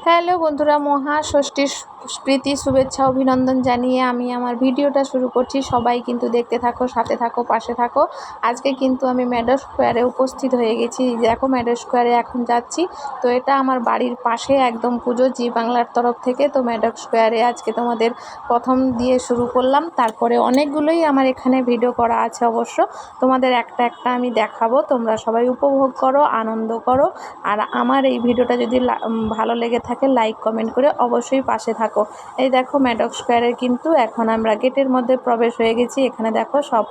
Hello বন্ধুরা, মহাষষ্ঠীর প্রীতি শুভেচ্ছা অভিনন্দন জানিয়ে আমি আমার ভিডিওটা শুরু করছি। সবাই কিন্তু দেখতে থাকো, সাথে থাকো, পাশে থাকো। আজকে কিন্তু আমি ম্যাডো স্কোয়ারে উপস্থিত হয়ে গেছি। দেখো ম্যাডো স্কোয়ারে এখন যাচ্ছি। তো এটা আমার বাড়ির পাশে একদম পুজো জি বাংলার তরফ থেকে। তো ম্যাডো স্কোয়ারে আজকে তোমাদের প্রথম দিয়ে শুরু করলাম। তারপরে অনেকগুলোই আমার এখানে ভিডিও করা আছে, অবশ্য তোমাদের একটা একটা আমি দেখাবো। তোমরা সবাই উপভোগ করো, আনন্দ করো। আর আমার এই ভিডিওটা যদি ভালো লেগে থাকে লাইক কমেন্ট করে অবশ্যই পাশে থাকো। এই দেখো ম্যাডো স্কোয়ারের কিন্তু এখন আমরা গেটের মধ্যে প্রবেশ হয়ে গেছি। এখানে দেখো সব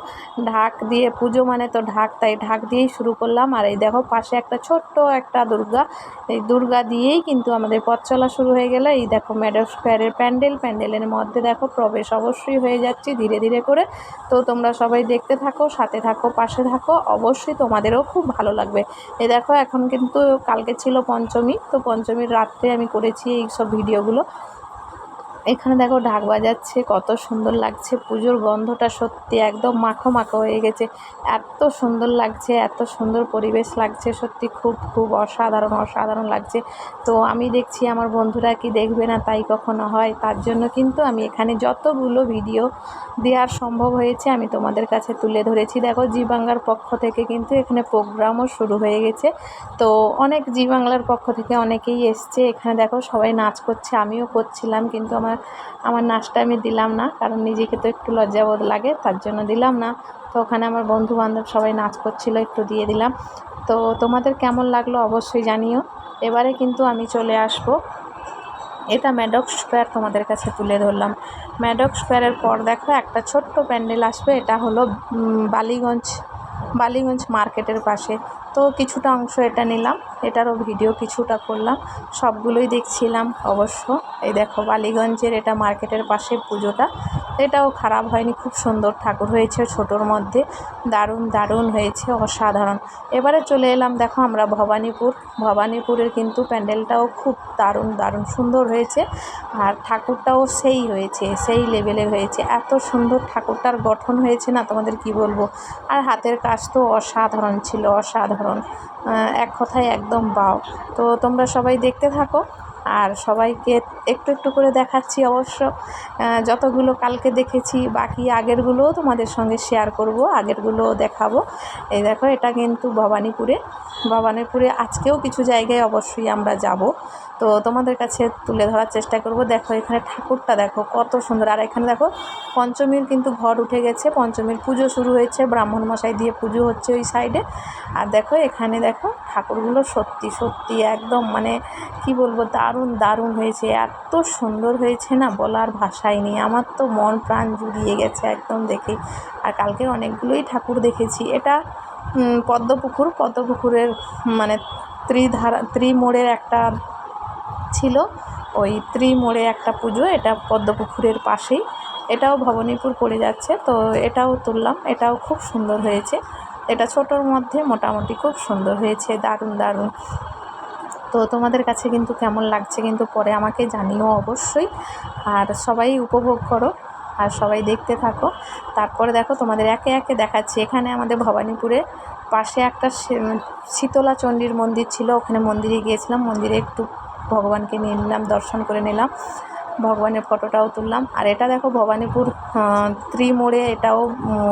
ঢাক দিয়ে, পুজো মানে তো ঢাক, তাই ঢাক দিয়েই শুরু করলাম। আর এই দেখো পাশে একটা ছোট্ট একটা দুর্গা, এই দুর্গা দিয়েই কিন্তু আমাদের পথ চলা শুরু হয়ে গেল। এই দেখো ম্যাডো স্কোয়ারের প্যান্ডেলের মধ্যে দেখো প্রবেশ অবশ্যই হয়ে যাচ্ছি ধীরে ধীরে করে। তো তোমরা সবাই দেখতে থাকো, সাথে থাকো, পাশে থাকো, অবশ্যই তোমাদেরও খুব ভালো লাগবে। এই দেখো এখন কিন্তু কালকে ছিল পঞ্চমী, তো পঞ্চমীর রাত্রে আমি করেছি এই সব ভিডিওগুলো। এখানে দেখো ঢাক বাজাচ্ছে, কত সুন্দর লাগছে। পুজোর গন্ধটা সত্যি একদম মাখো মাখো হয়ে গেছে। এত সুন্দর লাগছে, এত সুন্দর পরিবেশ লাগছে, সত্যি খুব খুব অসাধারণ লাগছে। তো আমি দেখছি আমার বন্ধুরা কি দেখবে না, তাই কখনো হয়। তার জন্য কিন্তু আমি এখানে যতগুলো ভিডিও দেওয়ার সম্ভব হয়েছে আমি তোমাদের কাছে তুলে ধরেছি। দেখো জি বাংলার পক্ষ থেকে কিন্তু এখানে প্রোগ্রামও শুরু হয়ে গেছে। তো অনেক জি বাংলার পক্ষ থেকে অনেকেই এসছে। এখানে দেখো সবাই নাচ করছে, আমিও করছিলাম, কিন্তু আমার নাচটা আমি দিলাম না, কারণ নিজেকে তো একটু লজ্জাবোধ লাগে, তার জন্য দিলাম না। তো ওখানে আমার বন্ধু বান্ধব সবাই নাচ করছিল, একটু দিয়ে দিলাম। তো তোমাদের কেমন লাগলো অবশ্যই জানিও। এবারে কিন্তু আমি চলে আসব, এটা ম্যাডো স্কোয়ার তোমাদের কাছে তুলে ধরলাম। ম্যাডো স্কোয়ারের পর দেখো একটা ছোট্ট প্যান্ডেল আসবে, এটা হলো বালিগঞ্জ মার্কেটের পাশে। তো কিছুটা অংশ এটা নিলাম, এটারও ভিডিও কিছুটা করলাম, সবগুলোই দেখছিলাম অবশ্য। এই দেখো বালিগঞ্জের এটা মার্কেটের পাশে পুজোটা, এটাও খারাপ হয়নি, খুব সুন্দর ঠাকুর হয়েছে, ছোটোর মধ্যে দারুণ হয়েছে, অসাধারণ। এবারে চলে এলাম দেখো আমরা ভবানীপুরের কিন্তু প্যান্ডেলটাও খুব দারুণ সুন্দর হয়েছে। আর ঠাকুরটাও সেই হয়েছে, সেই লেভেলের হয়েছে, এত সুন্দর ঠাকুরটার গঠন হয়েছে না, তোমাদের কি বলবো। আর হাতের কাজ তো অসাধারণ ছিল, অসাধারণ, এক কথায় একদম বাও। তো তোমরা সবাই দেখতে থাকো, আর সবাইকে একটু একটু করে দেখাচ্ছি অবশ্য। যতগুলো কালকে দেখেছি বাকি আগেরগুলোও তোমাদের সঙ্গে শেয়ার করব, আগেরগুলোও দেখাবো। এই দেখো এটা কিন্তু ভবানীপুরে আজকেও কিছু জায়গায় অবশ্যই আমরা যাব, তো তোমাদের কাছে তুলে ধরার চেষ্টা করব। দেখো এখানে ঠাকুরটা দেখো কত সুন্দর। আর এখানে দেখো পঞ্চমীর কিন্তু ঘর উঠে গেছে, পঞ্চমীর পুজো শুরু হয়েছে, ব্রাহ্মণ মশাই দিয়ে পুজো হচ্ছে ওই সাইডে। আর দেখো এখানে দেখো ঠাকুরগুলো সত্যি একদম মানে কি বলবো, দারুণ হয়েছে, এত সুন্দর হয়েছে না, বলার ভাষাই নেই। আমার তো মন প্রাণ জুড়িয়ে গেছে একদম দেখে। আর কালকে অনেকগুলোই ঠাকুর দেখেছি। এটা পদ্মপুকুরের মানে ত্রিমোড়ের একটা ছিল, ওই ত্রিমোড়ে একটা পুজো, এটা পদ্মপুকুরের পাশেই, এটাও ভবানীপুর পড়ে যাচ্ছে। তো এটাও তুললাম, এটাও খুব সুন্দর হয়েছে। এটা ছোটোর মধ্যে মোটামুটি খুব সুন্দর হয়েছে, দারুণ। তো তোমাদের কাছে কিন্তু কেমন লাগছে কিন্তু পরে আমাকে জানিও অবশ্যই। আর সবাই উপভোগ করো, আর সবাই দেখতে থাকো। তারপরে দেখো তোমাদের একে একে দেখাচ্ছি। এখানে আমাদের ভবানীপুরে পাশে একটা শীতলা চণ্ডীর মন্দির ছিল, ওখানে মন্দিরে গিয়েছিলাম, মন্দিরে একটু ভগবানকে নিয়ে নিলাম, দর্শন করে নিলাম, ভগবানের ফটোটাও তুললাম। আর এটা দেখো ভবানীপুর ত্রিমোড়ে এটাও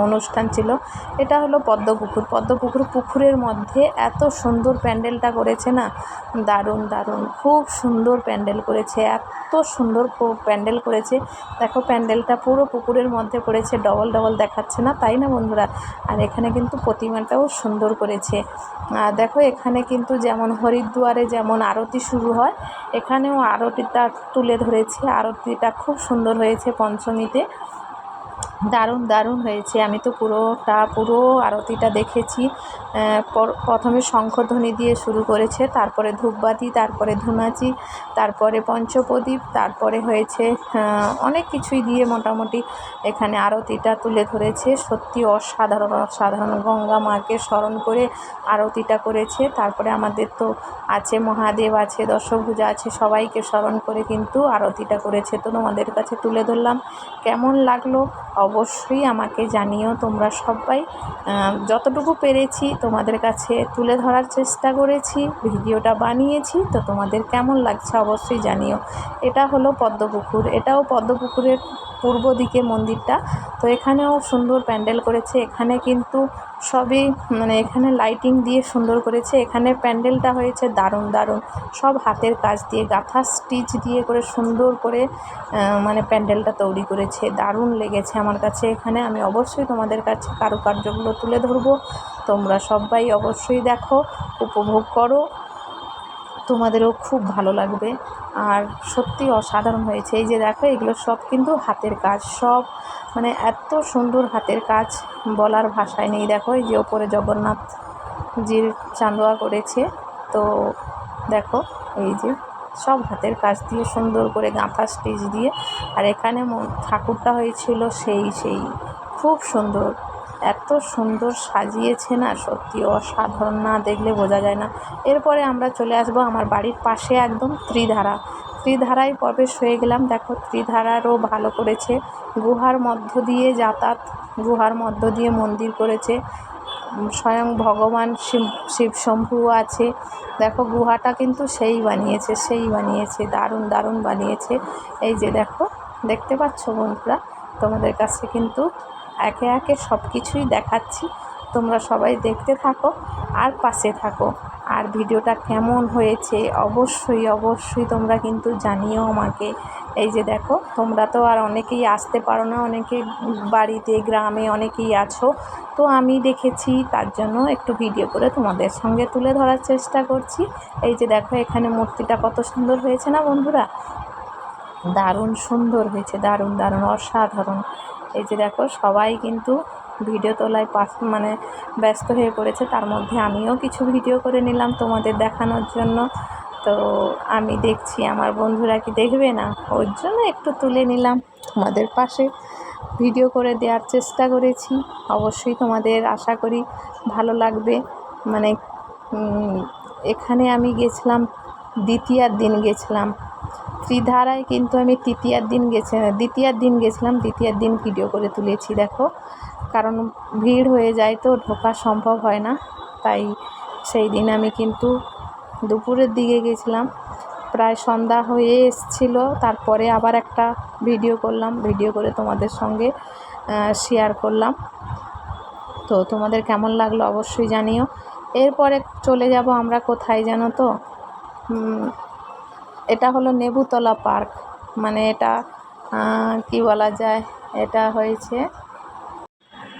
অনুষ্ঠান ছিল। এটা হলো পুকুরের মধ্যে এত সুন্দর প্যান্ডেলটা করেছে না, দারুণ খুব সুন্দর প্যান্ডেল করেছে, এত সুন্দর প্যান্ডেল করেছে। দেখো প্যান্ডেলটা পুরো পুকুরের মধ্যে করেছে, ডবল দেখাচ্ছে না, তাই না বন্ধুরা। আর এখানে কিন্তু প্রতিমাটাও সুন্দর করেছে। আর দেখো এখানে কিন্তু যেমন হরিদ্বারে যেমন আরতি শুরু হয়, এখানেও আরতিটা তুলে ধরেছে, আরতিটা খুব সুন্দর হয়েছে পঞ্চমীতে, দারুণ হয়েছে। আমি তো পুরো আরতিটা দেখেছি। প্রথমে শঙ্খধ্বনি দিয়ে শুরু করেছে, তারপরে ধূপবাতি, তারপরে ধুনাচি, তারপরে পঞ্চপ্রদীপ, তারপরে হয়েছে অনেক কিছুই দিয়ে মোটামুটি এখানে আরতিটা তুলে ধরেছে। সত্যি অসাধারণ গঙ্গা মাকে স্মরণ করে আরতিটা করেছে। তারপরে আমাদের তো আছে মহাদেব আছে, দশভুজা আছে, সবাইকে স্মরণ করে কিন্তু আরতিটা করেছে। তো তোমাদের কাছে তুলে ধরলাম, কেমন লাগলো অবশ্যই আমাকে জানিও। তোমরা সবাই যতটুকু পেরেছি তোমাদের কাছে তুলে ধরার চেষ্টা করেছি, ভিডিওটা বানিয়েছি। তো তোমাদের কেমন লাগছে অবশ্যই জানিও। এটা হলো পদ্মপুকুর, এটাও পদ্মপুকুরের পূর্ব দিকে মন্দিরটা। তো এখানেও সুন্দর প্যান্ডেল করেছে। এখানে কিন্তু সবই মানে এখানে লাইটিং দিয়ে সুন্দর করেছে। এখানে প্যান্ডেলটা হয়েছে দারুণ দারুণ, সব হাতের কাজ দিয়ে গাঁথা স্টিচ দিয়ে করে সুন্দর করে মানে প্যান্ডেলটা তৈরি করেছে। দারুণ লেগেছে আমার কাছে। এখানে আমি অবশ্যই তোমাদের কাছে কারুকার্যগুলো তুলে ধরবো। তোমরা সবাই অবশ্যই দেখো, উপভোগ করো, তোমাদেরও খুব ভালো লাগবে। আর সত্যি অসাধারণ হয়েছে। এই যে দেখো, এগুলো সব কিন্তু হাতের কাজ, সব মানে এত সুন্দর হাতের কাজ বলার ভাষায় নেই। দেখো এই যে ওপরে জগন্নাথজির চান্দোয়া করেছে। তো দেখো এই যে সব হাতের কাজ দিয়ে সুন্দর করে গাঁথা স্টিচ দিয়ে। আর এখানে ঠাকুরটা হয়েছিল সেই খুব সুন্দর, এত সুন্দর সাজিয়েছে না, সত্যি অসাধারণ, না দেখলে বোঝা যায় না। এরপরে আমরা চলে আসব আমার বাড়ির পাশে একদম ত্রিধারায় প্রবেশ হয়ে গেলাম। দেখো ত্রিধারারও ভালো করেছে, গুহার মধ্য দিয়ে যাতায়াত, গুহার মধ্য দিয়ে মন্দির করেছে। স্বয়ং ভগবান শিব শম্ভুও আছে। দেখো গুহাটা কিন্তু সেই বানিয়েছে, দারুণ দারুণ বানিয়েছে। এই যে দেখো, দেখতে পাচ্ছ বন্ধুরা, তোমাদের কাছে কিন্তু একে একে সব কিছুই দেখাচ্ছি। তোমরা সবাই দেখতে থাকো আর পাশে থাকো। আর ভিডিওটা কেমন হয়েছে অবশ্যই তোমরা কিন্তু জানিও আমাকে। এই যে দেখো, তোমরা তো আর অনেকেই আসতে পারো না, অনেকে বাড়িতে গ্রামে অনেকেই আছো। তো আমি দেখেছি, তার জন্য একটু ভিডিও করে তোমাদের সঙ্গে তুলে ধরার চেষ্টা করছি। এই যে দেখো, এখানে মূর্তিটা কত সুন্দর হয়েছে না বন্ধুরা, দারুণ সুন্দর হয়েছে, দারুণ দারুণ অসাধারণ। এই যে দেখো, সবাই কিন্তু ভিডিও তোলায় মানে ব্যস্ত হয়ে পড়েছে। তার মধ্যে আমিও কিছু ভিডিও করে নিলাম তোমাদের দেখানোর জন্য। তো আমি দেখছি আমার বন্ধুরা কি দেখবে না, ওর জন্য একটু তুলে নিলাম, তোমাদের পাশে ভিডিও করে দেওয়ার চেষ্টা করেছি। অবশ্যই তোমাদের আশা করি ভালো লাগবে। মানে এখানে আমি গেছিলাম, দ্বিতীয়ার দিন গেছিলাম ত্রিধারায়, কিন্তু আমি দ্বিতীয়ার দিন ভিডিও করে তুলেছি। দেখো, কারণ ভিড় হয়ে যায় তো ঢোকা সম্ভব হয় না, তাই সেই দিন আমি কিন্তু দুপুরের দিকে গেছিলাম, প্রায় সন্ধ্যা হয়ে এসছিল। তারপরে আবার একটা ভিডিও করলাম, ভিডিও করে তোমাদের সঙ্গে শেয়ার করলাম। তো তোমাদের কেমন লাগলো অবশ্যই জানিও। এরপরে চলে যাব আমরা কোথায় জানো তো, এটা হলো নেবুতলা পার্ক। মানে এটা কি বলা যায়, এটা হয়েছে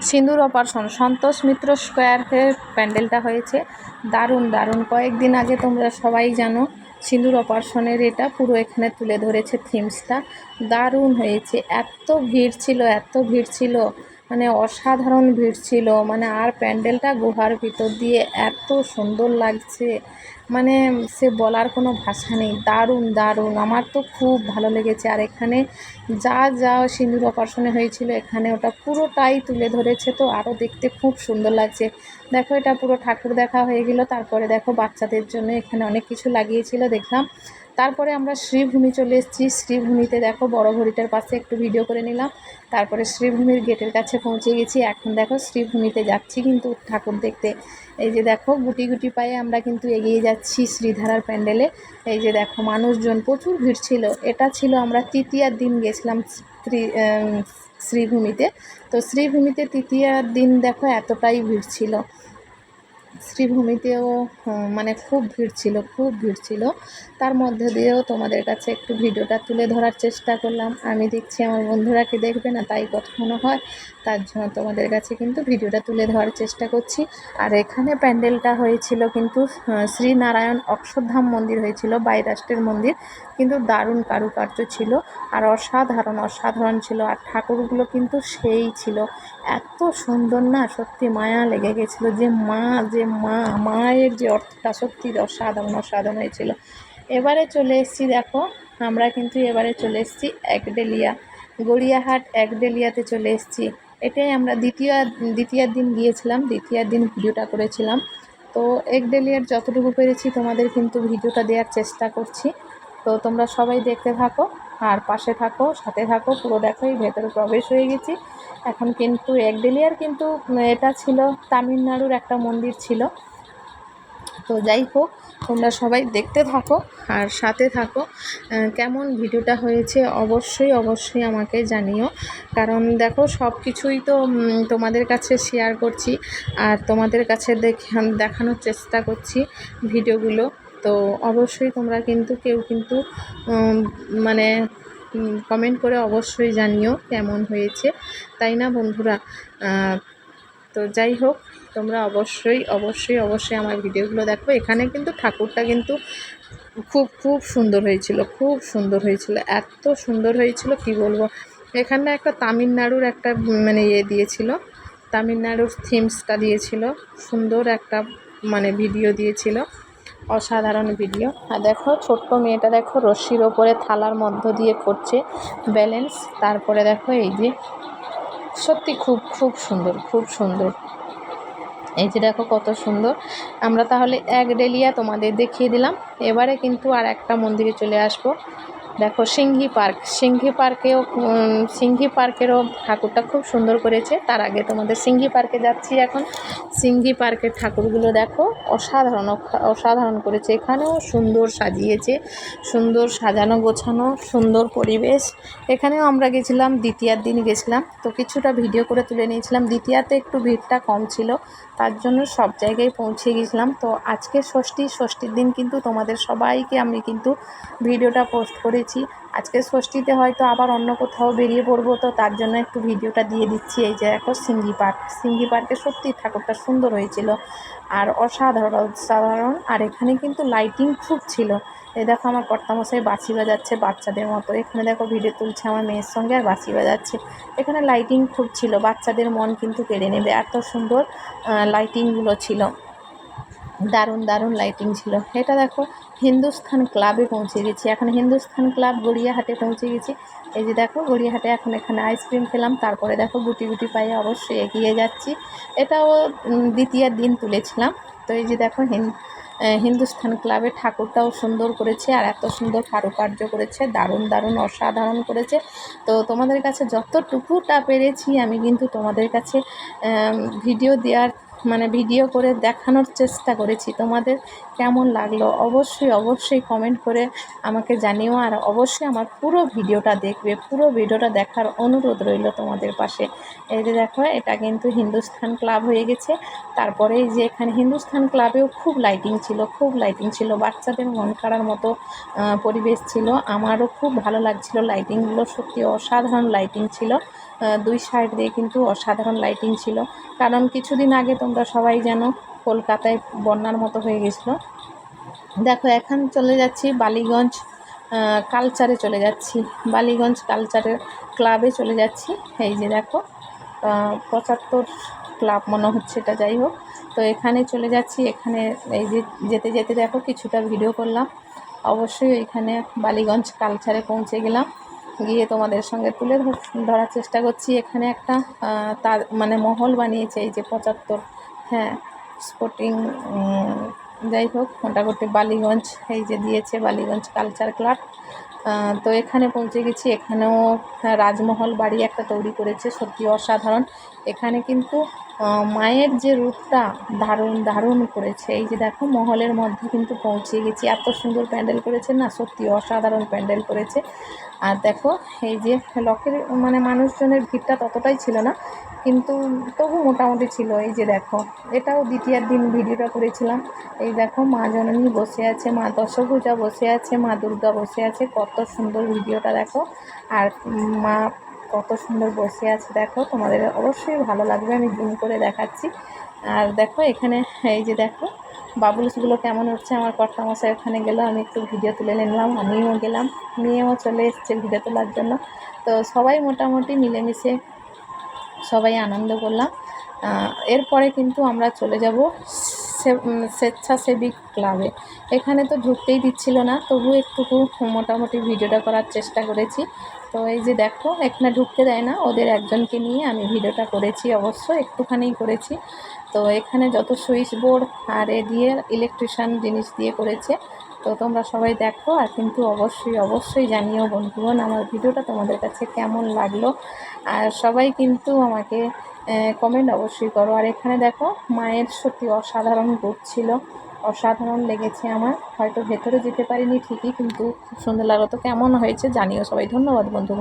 সিঁদুর অপারেশন সন্তোষ মিত্র স্কোয়ারের প্যান্ডেলটা হয়েছে। দারুণ দারুণ, কয়েকদিন আগে তোমরা সবাই জানো সিঁদুর অপারেশনের এটা পুরো এখানে তুলে ধরেছে থিমসটা। দারুণ হয়েছে, এত ভিড় ছিল, মানে অসাধারণ ভিড় ছিল। মানে আর প্যান্ডেলটা গুহার ভিতর দিয়ে এত সুন্দর লাগছে, মানে সে বলার কোনো ভাষা নেই। দারুণ দারুণ, আমার তো খুব ভালো লেগেছে। আর এখানে যা সিঁদুর অপারেশনে হয়েছিল এখানে ওটা পুরোটাই তুলে ধরেছে, তো আরও দেখতে খুব সুন্দর লাগছে। দেখো, এটা পুরো ঠাকুর দেখা হয়ে গেল। তারপরে দেখো, বাচ্চাদের জন্য এখানে অনেক কিছু লাগিয়েছিল দেখলাম। তারপরে আমরা শ্রীভূমি চলে এসেছি। শ্রীভূমিতে দেখো, বড় ঘড়িটার পাশে একটু ভিডিও করে নিলাম। তারপরে শ্রীভূমির গেটের কাছে পৌঁছে গেছি। এখন দেখো, শ্রীভূমিতে যাচ্ছি কিন্তু ঠাকুর দেখতে। এই যে দেখো, গুটি গুটি পায়ে আমরা কিন্তু এগিয়ে যাচ্ছি শ্রীধারার প্যান্ডেলে। এই যে দেখো, মানুষজন প্রচুর ভিড় ছিল। এটা ছিল আমরা তৃতীয়ার দিন গেছিলাম শ্রীভূমিতে। তো শ্রীভূমিতে তৃতীয়ার দিন দেখো এতটাই ভিড় ছিল। শ্রীভূমিতেও মানে খুব ভিড় ছিল। তার মধ্যে দিয়েও তোমাদের কাছে একটু ভিডিওটা তুলে ধরার চেষ্টা করলাম। আমি দেখছি আমার বন্ধুরা কি দেখবে না, তাই কথা মনে হয়, তার জন্য তোমাদের কাছে কিন্তু ভিডিওটা তুলে ধরার চেষ্টা করছি। আর এখানে প্যান্ডেলটা হয়েছিল কিন্তু শ্রীনারায়ণ অক্ষরধাম মন্দির হয়েছিল, বাইরাষ্ট্রের মন্দির, কিন্তু দারুণ কারুকার্য ছিল আর অসাধারণ ছিল। আর ঠাকুরগুলো কিন্তু সেই ছিল, এত সুন্দর না, সত্যি মায়া লেগে গেছিলো। মায়ের যে অর্থটা সত্যি অসাধারণ হয়েছিল। এবারে চলে এসেছি, দেখো আমরা কিন্তু এবারে চলে এসেছি একডেলিয়া, গড়িয়াহাট একডেলিয়াতে চলে এসেছি। এটাই আমরা দ্বিতীয়ার দিন গিয়েছিলাম, দ্বিতীয়ার দিন ভিডিওটা করেছিলাম। তো একডেলিয়ার যতটুকু পেরেছি তোমাদের কিন্তু ভিডিওটা দেওয়ার চেষ্টা করছি। তো তো তোমরা সবাই দেখতে থাকো আর পাশে থাকো, সাথে থাকো, পুরো দেখো। এই ভেতরে প্রবেশ হয়ে গেছি এখন। কিন্তু একডেলিয়ার কিন্তু এটা ছিল তামিলনাড়ুর একটা মন্দির ছিল। তো যাই হোক, তোমরা সবাই দেখতে থাকো আর সাথে থাকো। কেমন ভিডিওটা হয়েছে অবশ্যই অবশ্যই আমাকে জানিও, কারণ দেখো সব কিছুই তো তোমাদের কাছে শেয়ার করছি আর তোমাদের কাছে দেখানোর চেষ্টা করছি ভিডিওগুলো। তো অবশ্যই তোমরা কিন্তু কেউ কিন্তু মানে কমেন্ট করে অবশ্যই জানিও কেমন হয়েছে, তাই না বন্ধুরা? তো যাই হোক, তোমরা অবশ্যই অবশ্যই অবশ্যই আমার ভিডিওগুলো দেখো। এখানে কিন্তু ঠাকুরটা কিন্তু খুব খুব সুন্দর হয়েছিল, খুব সুন্দর হয়েছিল, এত সুন্দর হয়েছিল কি বলবো। এখানে একটা তামিলনাড়ুর একটা মানে দিয়েছিল, তামিলনাড়ুর থিমসটা দিয়েছিল, সুন্দর একটা মানে ভিডিও দিয়েছিল, অসাধারণ ভিডিও। আর দেখো ছোট্ট মেয়েটা দেখো রশ্মির ওপরে থালার মধ্য দিয়ে করছে ব্যালেন্স। তারপরে দেখো এই যে সত্যি খুব খুব সুন্দর, খুব সুন্দর। এই যে দেখো কত সুন্দর। আমরা তাহলে একডেলিয়া তোমাদের দেখিয়ে দিলাম। এবারে কিন্তু আর একটা মন্দিরে চলে আসবো। দেখো সিংহি পার্ক, সিংহি পার্কেরও ঠাকুরটা খুব সুন্দর করেছে। তার আগে তোমাদের সিংহি পার্কে যাচ্ছি এখন। সিংহি পার্কের ঠাকুরগুলো দেখো অসাধারণ অসাধারণ করেছে। এখানেও সুন্দর সাজিয়েছে, সুন্দর সাজানো গোছানো, সুন্দর পরিবেশ। এখানেও আমরা গেছিলাম, দ্বিতীয়ার দিন গেছিলাম, তো কিছুটা ভিডিও করে তুলে নিয়েছিলাম। দ্বিতীয়াতে একটু ভিড়টা কম ছিল, তার জন্য সব জায়গায় পৌঁছে গেছিলাম। তো আজকে ষষ্ঠীর দিন কিন্তু তোমাদের সবাইকে আমি কিন্তু ভিডিওটা পোস্ট করেছি। আজকে ষষ্ঠীতে হয়তো আবার অন্য কোথাও বেরিয়ে পড়বো, তো তার জন্য একটু ভিডিওটা দিয়ে দিচ্ছি। এই যে দেখো সিংহি পার্কে সত্যি ঠাকুরটা সুন্দর হয়েছিল আর অসাধারণ। আর এখানে কিন্তু লাইটিং খুব ছিল। এই দেখো আমার কর্তামশাই বাঁশি বাজাচ্ছে বাচ্চাদের মতো। এখানে দেখো ভিডিও তুলছে আমার মেয়ের সঙ্গে আর বাঁশি বাজাচ্ছে। এখানে লাইটিং খুব ছিল, বাচ্চাদের মন কিন্তু কেড়ে নেবে, এত সুন্দর লাইটিংগুলো ছিল, দারুণ দারুণ লাইটিং ছিল। এটা দেখো হিন্দুস্থান ক্লাবে পৌঁছে গেছি এখন। হিন্দুস্থান ক্লাব গড়িয়াহাটে পৌঁছে গেছি। এই যে দেখো গড়িয়াহাটে এখন এখানে আইসক্রিম খেলাম। তারপরে দেখো গুটি গুটি পায়ে অবশ্যই এগিয়ে যাচ্ছি। এটাও দ্বিতীয়ার দিন তুলেছিলাম। তো এই যে দেখো হিন্দুস্থান ক্লাবের ঠাকুরটাও সুন্দর করেছে আর এত সুন্দর কারুকার্য করেছে, দারুণ দারুণ অসাধারণ করেছে। তো তোমাদের কাছে যতটুকুটা পেরেছি আমি কিন্তু তোমাদের কাছে ভিডিও দেওয়ার মানে ভিডিও করে দেখানোর চেষ্টা করেছি। তোমাদের কেমন লাগলো অবশ্যই অবশ্যই কমেন্ট করে আমাকে জানিও। আর অবশ্যই আমার পুরো ভিডিওটা দেখবে, পুরো ভিডিওটা দেখার অনুরোধ রইল তোমাদের পাশে। এই যে দেখো এটা কিন্তু হিন্দুস্থান ক্লাব হয়ে গেছে। তারপরে এই যে এখানে হিন্দুস্থান ক্লাবেও খুব লাইটিং ছিল, খুব লাইটিং ছিল, বাচ্চাদের মন কাড়ার মতো পরিবেশ ছিল। আমারও খুব ভালো লাগছিল লাইটিংগুলো, সত্যি অসাধারণ লাইটিং ছিল। দুই সাইড দিয়ে কিন্তু অসাধারণ লাইটিং ছিল। কারণ কিছুদিন আগে তোমরা সবাই জানো কলকাতায় বন্যার মতো হয়ে গেছিলো। দেখো এখন চলে যাচ্ছি বালিগঞ্জ কালচারে চলে যাচ্ছি, বালিগঞ্জ কালচারের ক্লাবে চলে যাচ্ছি। এই যে দেখো 75 ক্লাব মনে হচ্ছে এটা, যাই হোক। তো এখানে চলে যাচ্ছি। এখানে এই যে যেতে যেতে দেখো কিছুটা ভিডিও করলাম। অবশ্যই এখানে বালিগঞ্জ কালচারে পৌঁছে গেলাম, গিয়ে তোমাদের সঙ্গে তুলে ধরার চেষ্টা করছি। এখানে একটা তার মানে মহল বানিয়েছে, এই যে 75, হ্যাঁ স্পোর্টিং, যাই হোক মোটামুটি বালিগঞ্জ এই যে দিয়েছে বালিগঞ্জ কালচার ক্লাব। তো এখানে পৌঁছে গেছি। এখানেও রাজমহল বাড়ি একটা তৈরি করেছে, সত্যি অসাধারণ। এখানে কিন্তু মায়ের যে রূপটা দারুণ দারুণ করেছে। এই যে দেখো মহলের মধ্যে কিন্তু পৌঁছে গেছি, এত সুন্দর প্যান্ডেল করেছে না, সত্যি অসাধারণ প্যান্ডেল করেছে। আর দেখো এই যে লোকের মানে মানুষজনের ভিড়টা ততটাই ছিল না, কিন্তু তবু মোটামুটি ছিল। এই যে দেখো এটাও দ্বিতীয়ার দিন ভিডিওটা করেছিলাম। এই দেখো মা জননী বসে আছে, মা দশভূজা বসে আছে, মা দুর্গা বসে আছে, কত সুন্দর ভিডিওটা দেখো। আর মা কত সুন্দর বসে আছে দেখো, তোমাদের অবশ্যই ভালো লাগবে, আমি জুম করে দেখাচ্ছি। আর দেখো এখানে এই যে দেখো বাবুলসগুলো কেমন হচ্ছে। আমার কর্তামশাই ওখানে গেল, আমি একটু ভিডিও তুলে নিলাম, আমিও গেলাম, মেয়েও চলে এসছে ভিডিও তোলার জন্য। তো সবাই মোটামুটি মিলেমিশে সবাই আনন্দ করলাম। এরপরে কিন্তু আমরা চলে যাব স্বেচ্ছাসেবী ক্লাবে। এখানে তো ঢুকতেই দিচ্ছিল না, তবু একটুকু মোটামুটি ভিডিওটা করার চেষ্টা করেছি। তো এই যে দেখো এখানে ঢুকতে দেয় না, ওদের একজনকে নিয়ে আমি ভিডিওটা করেছি, অবশ্য একটুখানিই করেছি। তো এখানে যত সুইচ বোর্ড আর এ দিয়ে ইলেকট্রিশিয়ান জিনিস দিয়ে করেছে, তো তোমরা সবাই দেখো, আর কিন্তু অবশ্যই অবশ্যই জানিও বন্ধুগণ আমার ভিডিওটা তোমাদের কাছে কেমন লাগলো। আর সবাই কিন্তু আমাকে কমেন্ট অবশ্যই করো। আর এখানে দেখো মায়ের সত্যি অসাধারণ রূপ ছিল, অসাধারণ লেগেছে আমার। হয়তো ভেতরে যেতে পারিনি ঠিকই, কিন্তু খুব সুন্দর লাগলো। তো কেমন হয়েছে জানিও সবাই। ধন্যবাদ বন্ধুগণ।